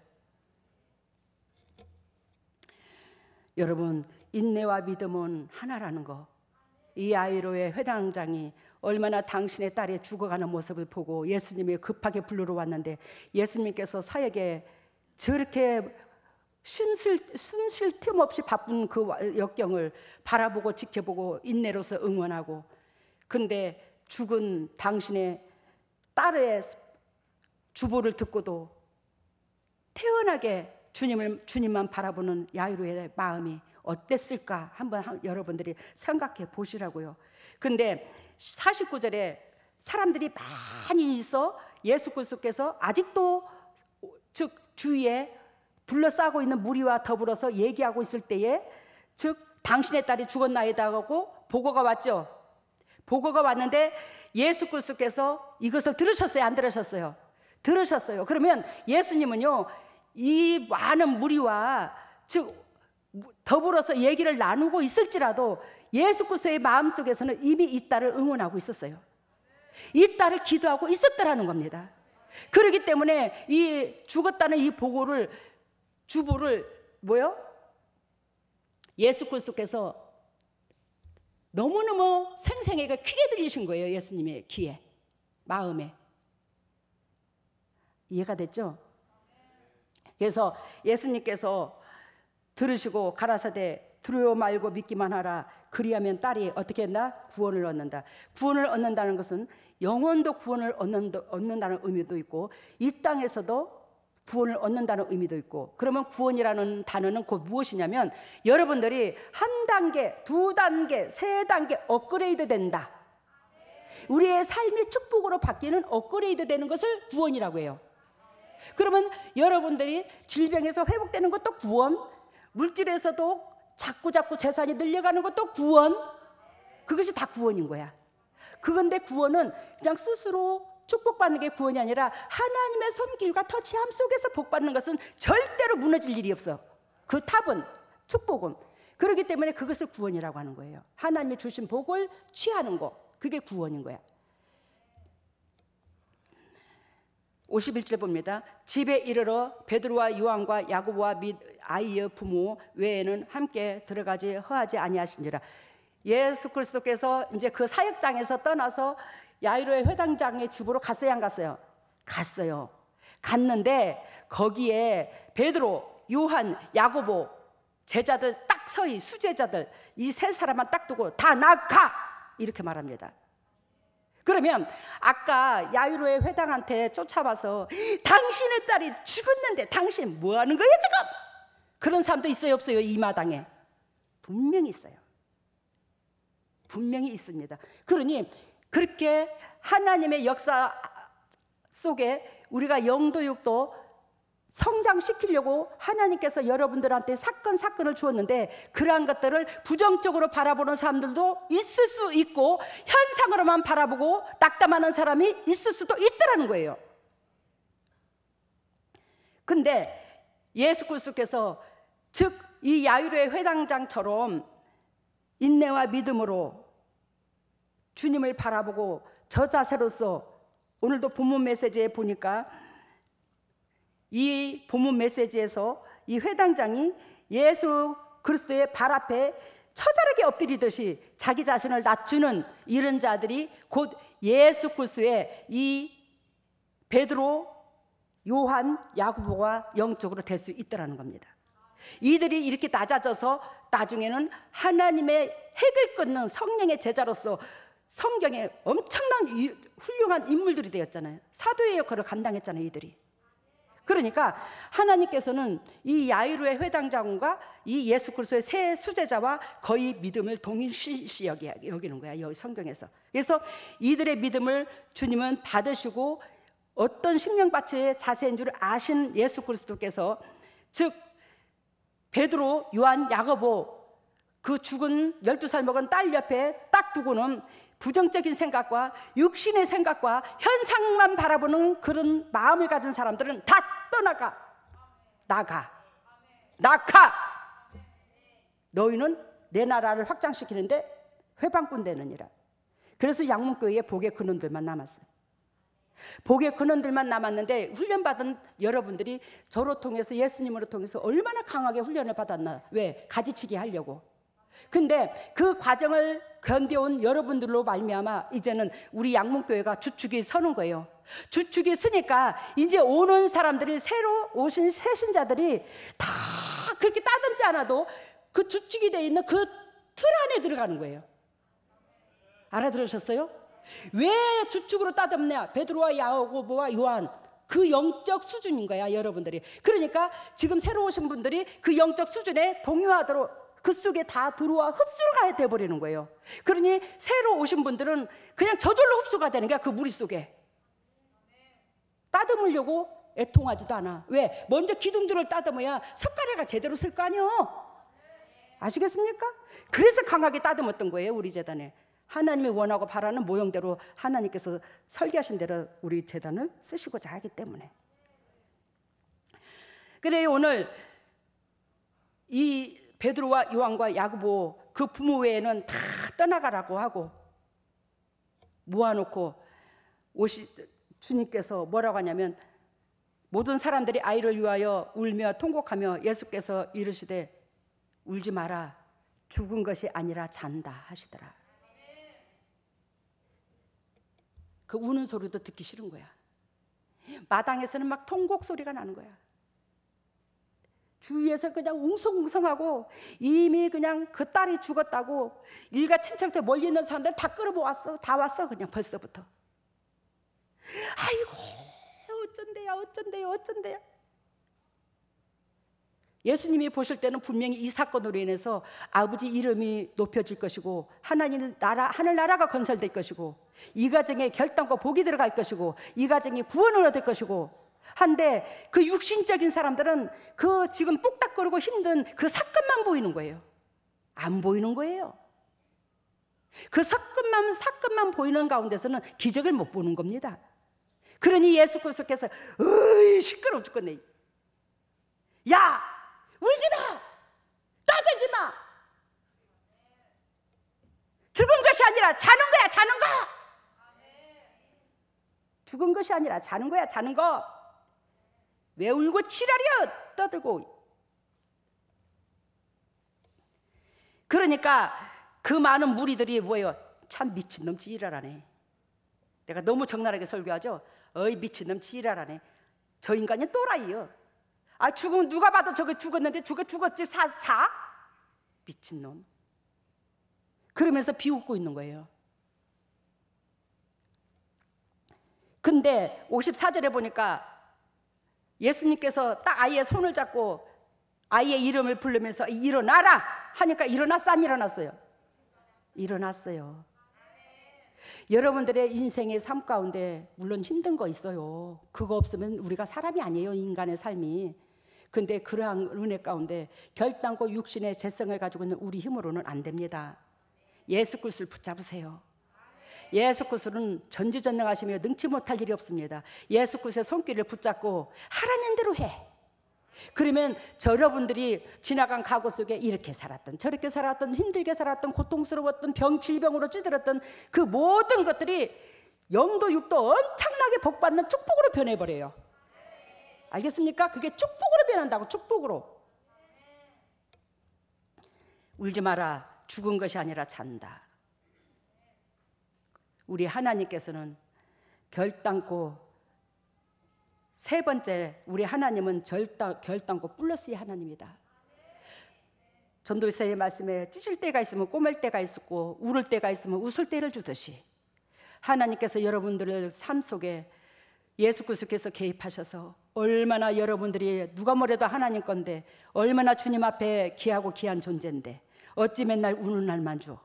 여러분, 인내와 믿음은 하나라는 거. 이 아이로의 회당장이 얼마나 당신의 딸이 죽어가는 모습을 보고 예수님이 급하게 부르러 왔는데 예수님께서 사역에 저렇게 숨쉴 틈 없이 바쁜 그 역경을 바라보고 지켜보고 인내로서 응원하고, 근데 죽은 당신의 딸의 주보를 듣고도 태연하게 주님만 바라보는 야이로의 마음이 어땠을까 한번 여러분들이 생각해 보시라고요. 근데 49절에 사람들이 많이 있어 예수 그리스도께서 아직도 즉 주위에 둘러싸고 있는 무리와 더불어서 얘기하고 있을 때에, 즉 당신의 딸이 죽었나이다 하고 보고가 왔죠. 보고가 왔는데 예수 그리스도께서 이것을 들으셨어요? 안 들으셨어요? 들으셨어요. 그러면 예수님은요, 이 많은 무리와 즉 더불어서 얘기를 나누고 있을지라도 예수 그리스도의 마음속에서는 이미 이 딸을 응원하고 있었어요. 이 딸을 기도하고 있었다라는 겁니다. 그렇기 때문에 이 죽었다는 이 주보를 예수 그리스도께서 너무너무 생생하게 크게 들리신 거예요. 예수님의 귀에, 마음에. 이해가 됐죠? 그래서 예수님께서 들으시고 가라사대 두려워 말고 믿기만 하라. 그리하면 딸이 어떻게 했나? 구원을 얻는다. 구원을 얻는다는 것은 영혼도 구원을 얻는다는 의미도 있고 이 땅에서도 구원을 얻는다는 의미도 있고, 그러면 구원이라는 단어는 곧 무엇이냐면 여러분들이 한 단계, 두 단계, 세 단계 업그레이드 된다. 우리의 삶이 축복으로 바뀌는 업그레이드 되는 것을 구원이라고 해요. 그러면 여러분들이 질병에서 회복되는 것도 구원, 물질에서도 자꾸 재산이 늘려가는 것도 구원, 그것이 다 구원인 거야. 그런데 구원은 그냥 스스로 축복받는 게 구원이 아니라 하나님의 손길과 터치함 속에서 복받는 것은 절대로 무너질 일이 없어. 그 탑은, 축복은. 그렇기 때문에 그것을 구원이라고 하는 거예요. 하나님이 주신 복을 취하는 거, 그게 구원인 거야. 51절 봅니다. 집에 이르러 베드로와 요한과 야고보와 및 아이의 부모 외에는 함께 들어가지 허하지 아니하신지라. 예수 그리스도께서 이제 그 사역장에서 떠나서 야이로의 회당장의 집으로 갔어요, 안 갔어요? 갔어요. 갔는데 거기에 베드로, 요한, 야고보 제자들 딱 서이, 수제자들 이 세 사람만 딱 두고 다 나가 이렇게 말합니다. 그러면 아까 야이로의 회당한테 쫓아와서 당신의 딸이 죽었는데 당신 뭐 하는 거예요 지금? 그런 사람도 있어요 없어요? 이 마당에 분명히 있어요. 분명히 있습니다. 그러니 그렇게 하나님의 역사 속에 우리가 영도육도 성장시키려고 하나님께서 여러분들한테 사건을 주었는데 그러한 것들을 부정적으로 바라보는 사람들도 있을 수 있고 현상으로만 바라보고 낙담하는 사람이 있을 수도 있다는 거예요. 근데 예수 그리스도께서 즉 이 야이로의 회당장처럼 인내와 믿음으로 주님을 바라보고 저 자세로서 오늘도 본문 메시지에 보니까 이 본문 메시지에서 이 회당장이 예수 그리스도의 발 앞에 처절하게 엎드리듯이 자기 자신을 낮추는 이런 자들이 곧 예수 그리스도의 이 베드로, 요한, 야고보가 영적으로 될 수 있다는 겁니다. 이들이 이렇게 낮아져서 나중에는 하나님의 핵을 끊는 성령의 제자로서 성경에 엄청난 훌륭한 인물들이 되었잖아요. 사도의 역할을 감당했잖아요 이들이. 그러니까 하나님께서는 이 야이로의 회당장과 이 예수 그리스도의 세 수제자와 거의 믿음을 동일시 여기는 거야 여기 성경에서. 그래서 이들의 믿음을 주님은 받으시고 어떤 심령밭의 자세인 줄 아신 예수 그리스도께서 즉 베드로, 요한, 야고보 그 죽은 12살 먹은 딸 옆에 딱 두고는 부정적인 생각과 육신의 생각과 현상만 바라보는 그런 마음을 가진 사람들은 다 떠나가. 나가. 너희는 내 나라를 확장시키는데 회방꾼 되느니라. 그래서 양문교회에 복의 근원들만 남았어요. 복의 근원들만 남았는데 훈련받은 여러분들이 저로 통해서 예수님으로 통해서 얼마나 강하게 훈련을 받았나. 왜? 가지치기 하려고. 근데 그 과정을 견뎌온 여러분들로 말미암아 이제는 우리 양문교회가 주축이 서는 거예요. 주축이 서니까 이제 오는 사람들이 새로 오신 새신자들이 다 그렇게 따듬지 않아도 그 주축이 되어 있는 그 틀 안에 들어가는 거예요. 알아들으셨어요? 왜 주축으로 따듬냐? 베드로와 야고보와 요한 그 영적 수준인 거야 여러분들이. 그러니까 지금 새로 오신 분들이 그 영적 수준에 동요하도록 그 속에 다 들어와 흡수가 돼버리는 거예요. 그러니 새로 오신 분들은 그냥 저절로 흡수가 되는 거야 그 무리 속에. 따듬으려고 애통하지도 않아. 왜? 먼저 기둥들을 따듬어야 석가래가 제대로 쓸 거 아니에요. 아시겠습니까? 그래서 강하게 따듬었던 거예요 우리 재단에. 하나님이 원하고 바라는 모형대로 하나님께서 설계하신 대로 우리 재단을 쓰시고자 하기 때문에. 그래 오늘 이 베드로와 요한과 야고보 그 부모 외에는 다 떠나가라고 하고 모아놓고 주님께서 뭐라고 하냐면 모든 사람들이 아이를 위하여 울며 통곡하며 예수께서 이르시되 울지 마라 죽은 것이 아니라 잔다 하시더라. 그 우는 소리도 듣기 싫은 거야. 마당에서는 막 통곡 소리가 나는 거야. 주위에서 그냥 웅성웅성하고 이미 그냥 그 딸이 죽었다고 일가 친척들 멀리 있는 사람들 다 끌어모았어. 다 왔어 그냥 벌써부터. 아이고 어쩐대요. 예수님이 보실 때는 분명히 이 사건으로 인해서 아버지 이름이 높여질 것이고 하나님 나라 하늘나라가 건설될 것이고 이 가정에 결단과 복이 들어갈 것이고 이 가정이 구원을 얻을 것이고 한데 그 육신적인 사람들은 그 지금 뚝딱거리고 힘든 그 사건만 보이는 거예요. 안 보이는 거예요. 그 사건만 보이는 가운데서는 기적을 못 보는 겁니다. 그러니 예수 그리스도께서 시끄러워 죽겠네. 야 울지 마! 떠들지 마! 죽은 것이 아니라 자는 거야, 자는 거! 죽은 것이 아니라 자는 거야, 자는 거! 왜 울고 치라려 떠들고. 그러니까 그 많은 무리들이 뭐예요? 참 미친놈 지랄하네. 내가 너무 적나라하게 설교하죠? 어이 미친놈 지랄하네. 저 인간이 또라이요. 아, 죽으면 누가 봐도 저게 죽었는데 저게 죽었지 자? 미친놈. 그러면서 비웃고 있는 거예요. 근데 54절에 보니까 예수님께서 딱 아이의 손을 잡고 아이의 이름을 부르면서 일어나라 하니까 일어났어, 안 일어났어요? 일어났어요. 여러분들의 인생의 삶 가운데 물론 힘든 거 있어요. 그거 없으면 우리가 사람이 아니에요, 인간의 삶이. 근데 그러한 은혜 가운데 결단코 육신의 재성을 가지고 있는 우리 힘으로는 안 됩니다. 예수 그리스도를 붙잡으세요. 예수 그리스도는 전지전능하시며 능치 못할 일이 없습니다. 예수 그리스도의 손길을 붙잡고 하라는 대로 해. 그러면 여러분들이 지나간 과거 속에 이렇게 살았던 저렇게 살았던 힘들게 살았던 고통스러웠던 질병으로 찌들었던 그 모든 것들이 영도 육도 엄청나게 복받는 축복으로 변해버려요. 알겠습니까? 그게 축복으로 변한다고. 축복으로. 울지 마라. 죽은 것이 아니라 잔다. 우리 하나님께서는 결단코, 세 번째, 우리 하나님은 결단코 플러스의 하나님이다. 전도서의 말씀에 찢을 때가 있으면 꼬맬 때가 있었고 울을 때가 있으면 웃을 때를 주듯이 하나님께서 여러분들의 삶 속에 예수 그리스도께서 개입하셔서 얼마나 여러분들이 누가 뭐래도 하나님 건데 얼마나 주님 앞에 귀하고 귀한 존재인데 어찌 맨날 우는 날만 줘.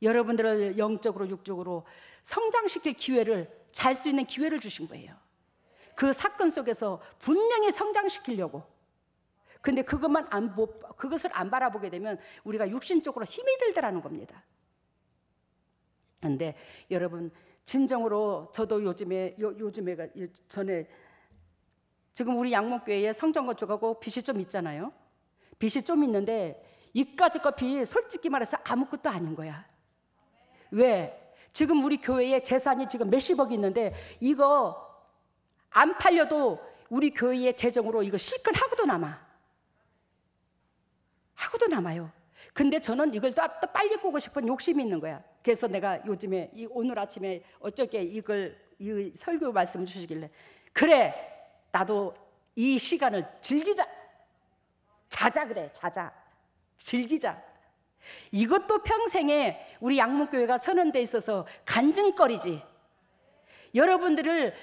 여러분들을 영적으로 육적으로 성장시킬 기회를, 잘 수 있는 기회를 주신 거예요. 그 사건 속에서 분명히 성장시키려고. 근데 그것을 안 바라보게 되면 우리가 육신적으로 힘이 들더라는 겁니다. 근데 여러분 진정으로 저도 요즘에가 전에 지금 우리 양목교회에 성전 건축하고 빚이 좀 있잖아요. 빚이 좀 있는데 이까짓 거 빚 솔직히 말해서 아무것도 아닌 거야. 왜? 지금 우리 교회에 재산이 지금 몇십억이 있는데 이거 안 팔려도 우리 교회의 재정으로 이거 실컷 하고도 남아요. 근데 저는 이걸 또 빨리 꾸고 싶은 욕심이 있는 거야. 그래서 내가 요즘에 오늘 아침에 어쩌게 이 설교 말씀을 주시길래 그래 나도 이 시간을 즐기자. 자자 그래. 자자. 즐기자. 이것도 평생에 우리 양문교회가 서는 데 있어서 간증거리지. 여러분들을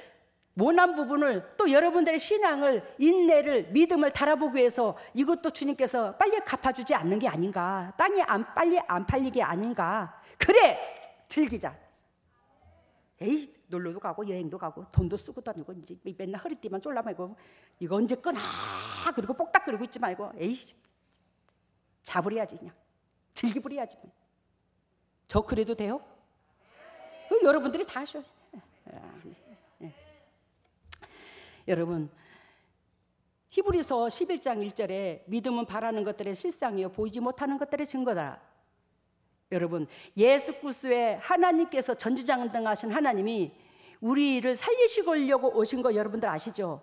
모난 부분을 또 여러분들의 신앙을, 인내를, 믿음을 달아보기 위해서 이것도 주님께서 빨리 갚아주지 않는 게 아닌가. 땅이 빨리 안 팔리게 아닌가. 그래 즐기자. 에이 놀러도 가고 여행도 가고 돈도 쓰고 다니고 이제 맨날 허리띠만 쫄라매고 이거 언제 꺼나 그리고 뽁닥거리고 있지 말고 에이 자버려야지 그냥. 즐기부려야지. 저 그래도 돼요? 여러분들이 다 하셔. 여러분 히브리서 11장 1절에 믿음은 바라는 것들의 실상이요 보이지 못하는 것들의 증거다. 여러분 예수 그리스도의 하나님께서 전지전능하신 하나님이 우리를 살리시려고 오신 거 여러분들 아시죠?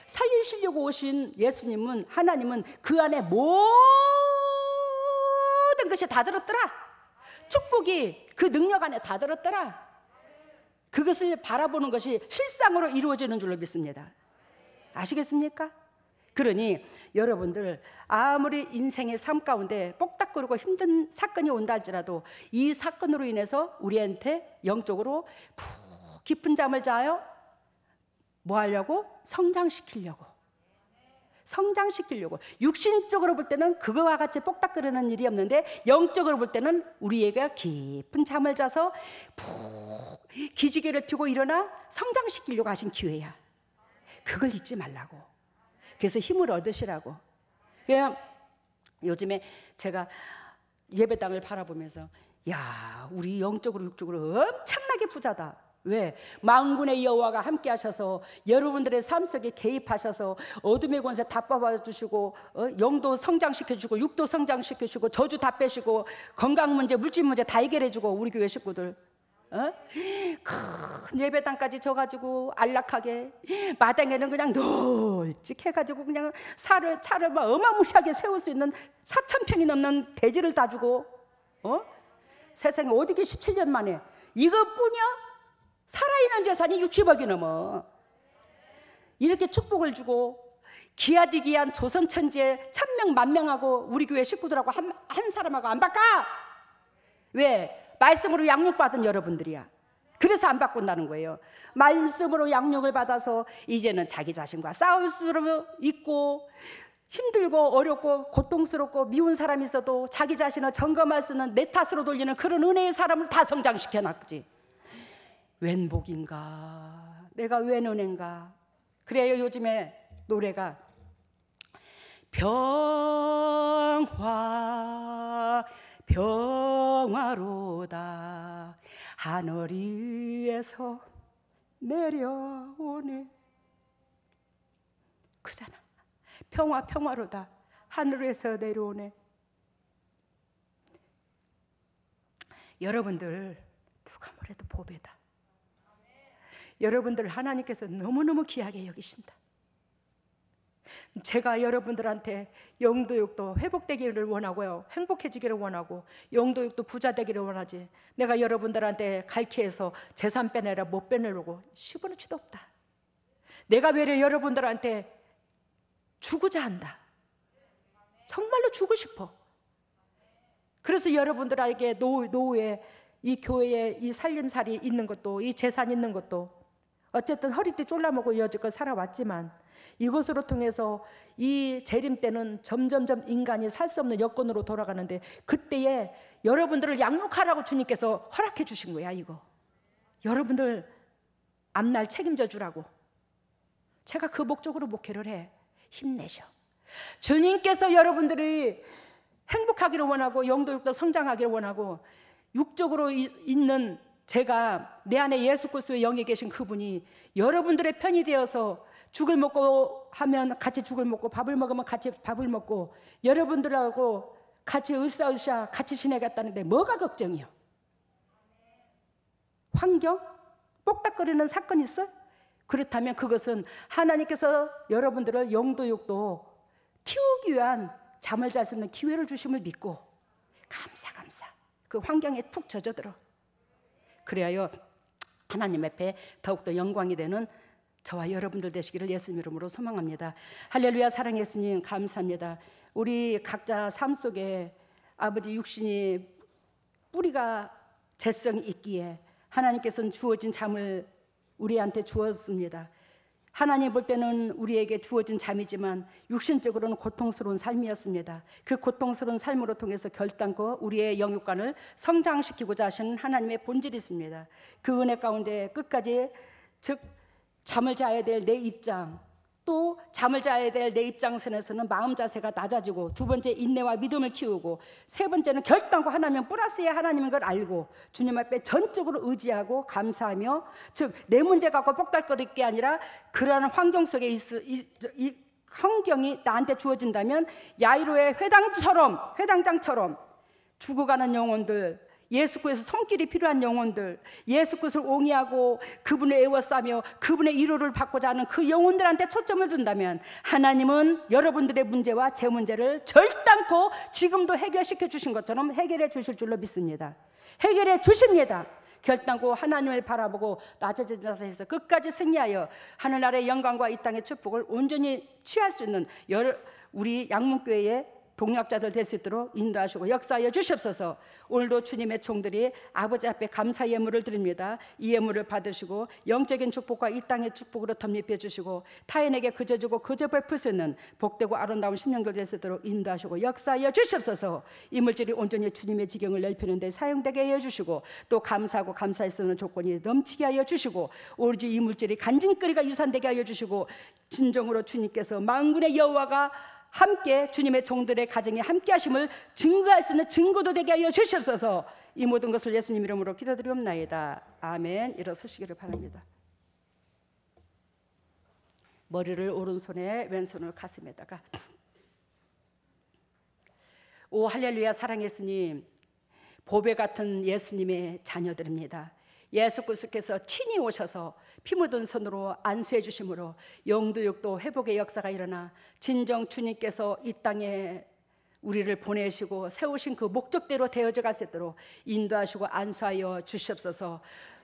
살리시려고 오신 예수님은, 하나님은 그 안에 모든 것이 다 들었더라. 축복이 그 능력 안에 다 들었더라. 그것을 바라보는 것이 실상으로 이루어지는 줄로 믿습니다. 아시겠습니까? 그러니 여러분들 아무리 인생의 삶 가운데 뽁닥거리고 힘든 사건이 온다 할지라도 이 사건으로 인해서 우리한테 영적으로 푹 깊은 잠을 자요. 뭐 하려고? 성장시키려고. 육신적으로 볼 때는 그거와 같이 뽁닥거리는 일이 없는데 영적으로 볼 때는 우리에게 깊은 잠을 자서 푹 기지개를 펴고 일어나 성장시키려고 하신 기회야. 그걸 잊지 말라고. 그래서 힘을 얻으시라고. 그냥 요즘에 제가 예배당을 바라보면서 야, 우리 영적으로 육적으로 엄청나게 부자다. 왜? 만군의 여호와가 함께 하셔서 여러분들의 삶 속에 개입하셔서 어둠의 권세 다 뽑아주시고 영도 성장시켜주고 육도 성장시켜주고 저주 다 빼시고 건강 문제 물질 문제 다 해결해주고 우리 교회 식구들 큰 예배당까지 져가지고 안락하게 마당에는 그냥 널찍해가지고 그냥 차를 막 어마무시하게 세울 수 있는 4,000평이 넘는 대지를 다 주고 세상에 어디게 17년 만에 이것뿐이야? 살아있는 재산이 60억이 넘어. 이렇게 축복을 주고 기하디 귀한 조선천지에 천명 만명하고 우리 교회 식구들하고 한 사람하고 안 바꿔. 왜? 말씀으로 양육받은 여러분들이야. 그래서 안 바꾼다는 거예요. 말씀으로 양육을 받아서 이제는 자기 자신과 싸울 수 있고, 힘들고 어렵고 고통스럽고 미운 사람이 있어도 자기 자신을 점검할 수 있는 내 탓으로 돌리는 그런 은혜의 사람을 다 성장시켜 놨지. 웬 복인가, 내가 웬 은혜인가. 그래요, 요즘에 노래가 평화 평화로다 하늘 위에서 내려오네. 그잖아. 평화 평화로다 하늘에서 내려오네. 여러분들 누가 뭐래도 보배다. 여러분들 하나님께서 너무너무 귀하게 여기신다. 제가 여러분들한테 영도육도 회복되기를 원하고요, 행복해지기를 원하고, 영도육도 부자 되기를 원하지, 내가 여러분들한테 갈퀴해서 재산 빼내라 못 빼내려고 10원어치도 없다. 내가 왜 여러분들한테 주고자 한다. 정말로 주고 싶어. 그래서 여러분들에게 노후에 이 교회에 이 살림살이 있는 것도, 이 재산 있는 것도, 어쨌든 허리띠 쫄라먹고 여지껏 살아왔지만 이것으로 통해서 이 재림 때는 점점점 인간이 살 수 없는 여건으로 돌아가는데, 그때에 여러분들을 양육하라고 주님께서 허락해 주신 거야. 이거 여러분들 앞날 책임져 주라고. 제가 그 목적으로 목회를 해. 힘내셔. 주님께서 여러분들이 행복하기를 원하고 영도육도 성장하기를 원하고, 육적으로 있는 제가 내 안에 예수 그리스도의 영에 계신 그분이 여러분들의 편이 되어서 죽을 먹고 하면 같이 죽을 먹고, 밥을 먹으면 같이 밥을 먹고, 여러분들하고 같이 으쌰으쌰 같이 지내겠다는데 뭐가 걱정이요? 환경? 뽁닥거리는 사건 있어? 그렇다면 그것은 하나님께서 여러분들을 영도육도 키우기 위한 잠을 잘 수 있는 기회를 주심을 믿고 감사 그 환경에 푹 젖어들어. 그래야 하나님 앞에 더욱더 영광이 되는 저와 여러분들 되시기를 예수님 이름으로 소망합니다. 할렐루야. 사랑의 예수님 감사합니다. 우리 각자 삶 속에 아버지 육신이 뿌리가 재성이 있기에 하나님께서는 주어진 잠을 우리한테 주었습니다. 하나님 볼 때는 우리에게 주어진 잠이지만 육신적으로는 고통스러운 삶이었습니다. 그 고통스러운 삶으로 통해서 결단코 우리의 영육관을 성장시키고자 하시는 하나님의 본질이 있습니다. 그 은혜 가운데 끝까지, 즉 잠을 자야 될 내 입장, 또 잠을 자야 될 내 입장선에서는 마음 자세가 낮아지고, 두 번째 인내와 믿음을 키우고, 세 번째는 결단과 하나님 플러스의 하나님인 걸 알고 주님 앞에 전적으로 의지하고 감사하며, 즉 내 문제 갖고 뻑닥거릴 게 아니라 그러한 환경 속에 이 환경이 나한테 주어진다면 야이로의 회당장처럼 죽어가는 영혼들, 예수 그리스도의 손길이 필요한 영혼들, 예수 그리스도를 옹이하고 그분을 애워싸며 그분의 위로를 받고자 하는 그 영혼들한테 초점을 둔다면 하나님은 여러분들의 문제와 제 문제를 결단코 지금도 해결시켜 주신 것처럼 해결해 주실 줄로 믿습니다. 해결해 주십니다. 결단코 하나님을 바라보고 낮아진 자세에서 끝까지 승리하여 하늘나라의 영광과 이 땅의 축복을 온전히 취할 수 있는 우리 양문교회의 동역자들 될 수 있도록 인도하시고 역사하여 주시옵소서. 오늘도 주님의 종들이 아버지 앞에 감사 예물을 드립니다. 이 예물을 받으시고 영적인 축복과 이 땅의 축복으로 덧입혀 주시고 타인에게 그저 주고 그저 베풀 수 있는 복되고 아름다운 심령들 될 수 있도록 인도하시고 역사하여 주시옵소서. 이물질이 온전히 주님의 지경을 넓히는 데 사용되게 하여 주시고, 또 감사하고 감사할 수 있는 조건이 넘치게 하여 주시고, 오로지 이물질이 간증거리가 유산되게 하여 주시고, 진정으로 주님께서 만군의 여호와가 함께 주님의 종들의 가정에 함께 하심을 증거할 수 있는 증거도 되게 하여 주시옵소서. 이 모든 것을 예수님 이름으로 기도드리옵나이다. 아멘. 일어서시기를 바랍니다. 머리를 오른손에 왼손을 가슴에다가. 오 할렐루야. 사랑 예수님, 보배 같은 예수님의 자녀들입니다. 예수 그리스도께서 친히 오셔서 피 묻은 손으로 안수해 주심으로 영도육도 회복의 역사가 일어나 진정 주님께서 이 땅에 우리를 보내시고 세우신 그 목적대로 되어져 갈 수 있도록 인도하시고 안수하여 주시옵소서.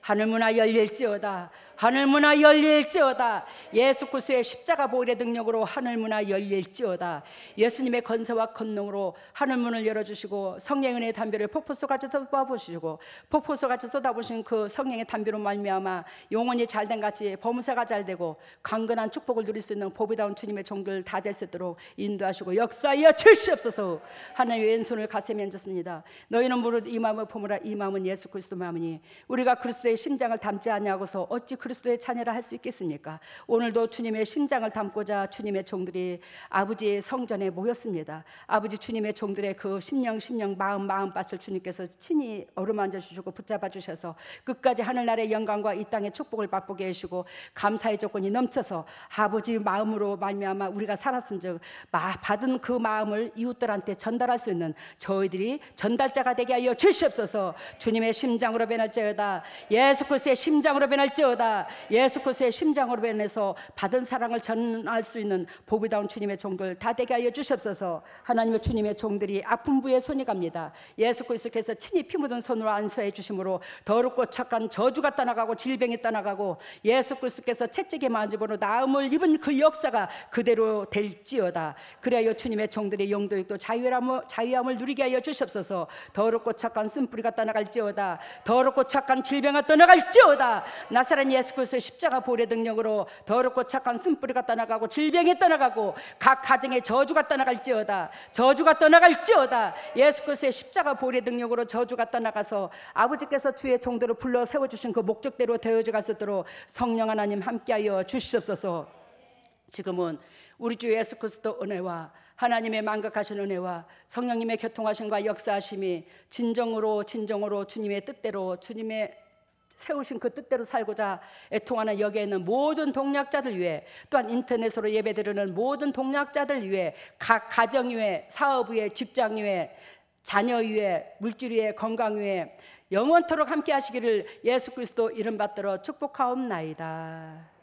하늘문화 열릴지어다. 하늘문화 열릴지어다. 예수 그리스도의 십자가 보혈의 능력으로 하늘문화 열릴지어다. 예수님의 건세와 권능으로 하늘문을 열어주시고 성령의 은혜의 담비를 폭포수같이 쏟아부으시고 폭포수같이 쏟아부으신 그 성령의 담비로 말미암아 영혼이 잘된 같이 범사가 잘되고 강건한 축복을 누릴 수 있는 보배다운 주님의 종들 다 될 수 있도록 인도하시고 역사하여 주시옵소서. 하나님의 왼손을 가슴에 얹었습니다. 너희는 무릇 이 마음을 품으라. 이 마음은 예수 그리스도 마음이니 우리가 그리스도의 심장을 담지 아니하고서 어찌 그리스도의 자녀라 할 수 있겠습니까? 오늘도 주님의 심장을 담고자 주님의 종들이 아버지의 성전에 모였습니다. 아버지 주님의 종들의 그 심령 마음밭을 주님께서 친히 어루만져 주시고 붙잡아 주셔서 끝까지 하늘나라의 영광과 이 땅의 축복을 맛보게 해주시고 감사의 조건이 넘쳐서 아버지 마음으로 말미암아 우리가 살았은즉 받은 그 마음을 이웃들한테 전달할 수 있는 저희들이 전달자가 되게 하여 주시옵소서. 주님의 심장으로 변할지어다. 예수 그리스도의 심장으로 변할지어다. 예수 그리스도의 심장으로 변해서 받은 사랑을 전할 수 있는 보배다운 주님의 종들 다 되게 하여 주시옵소서. 하나님의 주님의 종들이 아픈 부에 손이 갑니다. 예수 그리스도께서 친히 피 묻은 손으로 안수해 주심으로 더럽고 착한 저주가 떠나가고 질병이 떠나가고 예수 그리스도께서 채찍에 만지므로 나음을 입은 그 역사가 그대로 될지어다. 그래야 주님의 종들의 영도 있고 자유함을 누리게 하여 주시옵소서. 더럽고 착한 쓴뿌리가 떠나갈지어다. 더럽고 착한 질병이 떠나갈지어다. 나사렛 예수 그리스도의 십자가 보혈의 능력으로 더럽고 착한 쓴뿌리가 떠나가고 질병이 떠나가고 각 가정의 저주가 떠나갈지어다. 저주가 떠나갈지어다. 예수 그리스도의 십자가 보혈의 능력으로 저주가 떠나가서 아버지께서 주의 종들을 불러 세워주신 그 목적대로 되어져 갈 수 있도록 성령 하나님 함께하여 주시옵소서. 지금은 우리 주 예수 그리스도 은혜와 하나님의 만극하신 은혜와 성령님의 교통하심과 역사하심이 진정으로 주님의 뜻대로 주님의 세우신 그 뜻대로 살고자 애통하는 여기에 있는 모든 동역자들 위해 또한 인터넷으로 예배드리는 모든 동역자들 위해 각 가정 위해 사업 위해 직장 위해 자녀 위해 물질 위해 건강 위해 영원토록 함께 하시기를 예수 그리스도 이름 받들어 축복하옵나이다.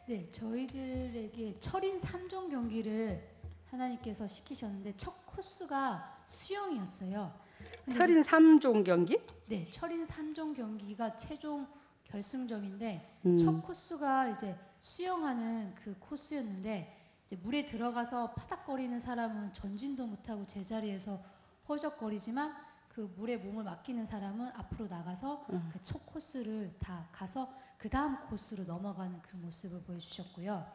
네, 저희들에게 철인 3종 경기를 하나님께서 시키셨는데 첫 코스가 수영이었어요. 철인 3종 경기? 네, 철인 3종 경기가 최종 결승점인데 첫 코스가 이제 수영하는 그 코스였는데 이제 물에 들어가서 파닥거리는 사람은 전진도 못하고 제자리에서 허적거리지만 그 물에 몸을 맡기는 사람은 앞으로 나가서 그 첫 코스를 다 가서 그 다음 코스로 넘어가는 그 모습을 보여주셨고요.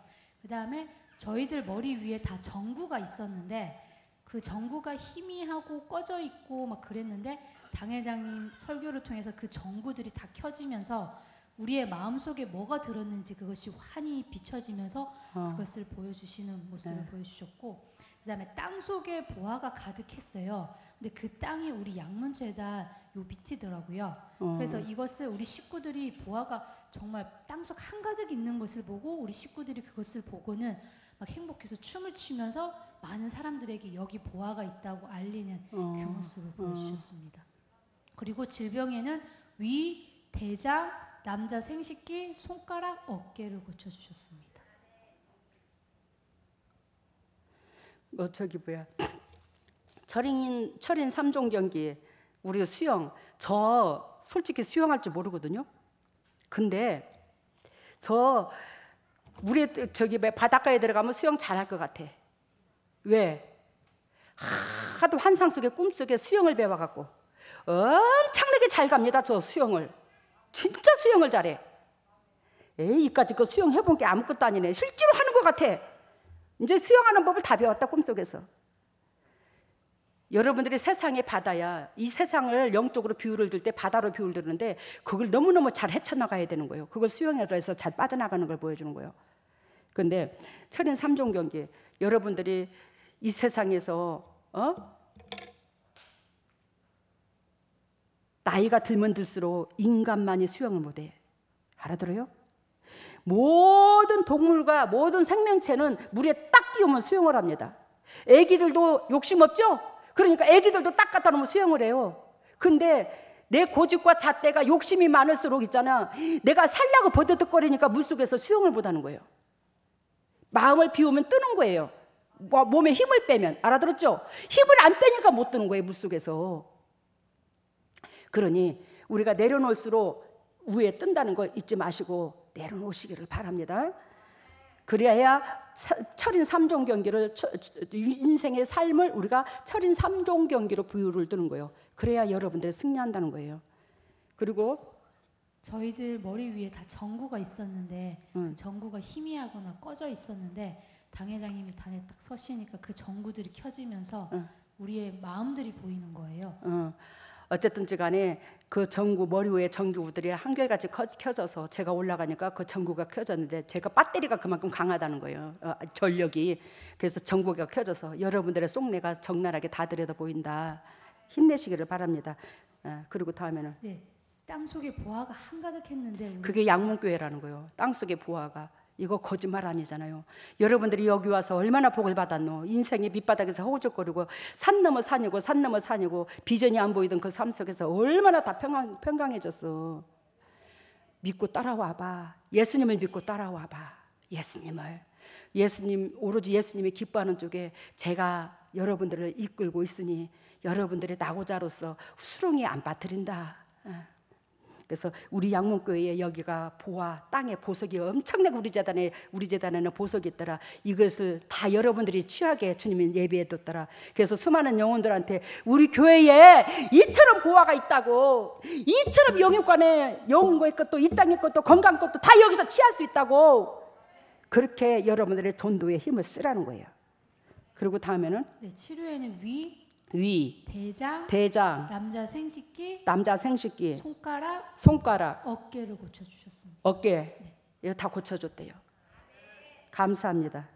그 다음에 저희들 머리 위에 다 전구가 있었는데 그 전구가 희미하고 꺼져 있고 막 그랬는데 당회장님 설교를 통해서 그 전구들이 다 켜지면서 우리의 마음속에 뭐가 들었는지 그것이 환히 비춰지면서 그것을 보여주시는 모습을 보여주셨고, 그 다음에 땅속에 보화가 가득했어요. 근데 그 땅이 우리 양문재단 요 밑이더라고요. 그래서 이것을 우리 식구들이 보화가 정말 땅속 한가득 있는 것을 보고 우리 식구들이 그것을 보고는 막 행복해서 춤을 추면서 많은 사람들에게 여기 보화가 있다고 알리는 그 모습을 보여주셨습니다. 그리고 질병에는 위, 대장, 남자 생식기, 손가락, 어깨를 고쳐주셨습니다. 저기 뭐야 철인 3종 경기 우리 수영 저 솔직히 수영할 줄 모르거든요. 근데 저 물에 저기 바닷가에 들어가면 수영 잘할 것 같아. 왜? 하도 환상 속에 꿈속에 수영을 배워갖고 엄청나게 잘 갑니다. 저 수영을 진짜 수영을 잘해. 에이 이까지 그 수영 해본 게 아무것도 아니네. 실제로 하는 것 같아. 이제 수영하는 법을 다 배웠다 꿈속에서. 여러분들이 세상의 바다야. 이 세상을 영적으로 비유를 들 때 바다로 비유를 드는데 그걸 너무너무 잘 헤쳐나가야 되는 거예요. 그걸 수영으로 해서 잘 빠져나가는 걸 보여주는 거예요. 그런데 철인 3종 경기 여러분들이 이 세상에서 나이가 들면 들수록 인간만이 수영을 못해. 알아들어요? 모든 동물과 모든 생명체는 물에 딱 띄우면 수영을 합니다. 애기들도 욕심 없죠? 그러니까 애기들도 딱 갖다 놓으면 수영을 해요. 근데 내 고집과 잣대가 욕심이 많을수록 있잖아. 내가 살려고 버드득거리니까 물속에서 수영을 못하는 거예요. 마음을 비우면 뜨는 거예요. 몸에 힘을 빼면. 알아들었죠? 힘을 안 빼니까 못 뜨는 거예요. 물속에서. 그러니 우리가 내려놓을수록 위에 뜬다는 거 잊지 마시고 내려놓으시기를 바랍니다. 그래야 철인 3종 경기를 인생의 삶을 우리가 철인 3종 경기로 비유를 드는 거예요. 그래야 여러분들이 승리한다는 거예요. 그리고 저희들 머리 위에 다 전구가 있었는데 그 전구가 희미하거나 꺼져 있었는데 당회장님이 단에 딱 서시니까 그 전구들이 켜지면서 우리의 마음들이 보이는 거예요. 어쨌든지 간에 그 전구 머리 위에 전구들이 한결같이 켜져서 제가 올라가니까 그 전구가 켜졌는데 제가 배터리가 그만큼 강하다는 거예요. 전력이. 그래서 전구가 켜져서 여러분들의 속내가 적나라하게 다 들여다 보인다. 힘내시기를 바랍니다. 그리고 다음에는 네, 땅 속에 보화가 한가득했는데 그게 양문교회라는 거예요. 땅속의 보화가. 이거 거짓말 아니잖아요. 여러분들이 여기 와서 얼마나 복을 받았노. 인생의 밑바닥에서 허우적거리고 산 넘어 산이고 산 넘어 산이고 비전이 안 보이던 그 삶 속에서 얼마나 다 평강해졌어. 믿고 따라와봐. 예수님을 믿고 따라와봐. 예수님 오로지 예수님이 기뻐하는 쪽에 제가 여러분들을 이끌고 있으니 여러분들의 나고자로서 수렁이 안 빠뜨린다. 그래서 우리 양문교회에 여기가 보화 땅에 보석이 엄청나게 우리 재단에는 보석이 있더라. 이것을 다 여러분들이 취하게 주님이 예비해 뒀더라. 그래서 수많은 영혼들한테 우리 교회에 이처럼 보화가 있다고, 이처럼 영육간에 영혼의 것도 이 땅의 것도 건강 것도 다 여기서 취할 수 있다고, 그렇게 여러분들의 전도에 힘을 쓰라는 거예요. 그리고 다음에는 네, 치료에는 위, 대장, 남자 생식기, 손가락, 어깨를 고쳐주셨습니다. 어깨, 이거 다 고쳐줬대요. 감사합니다.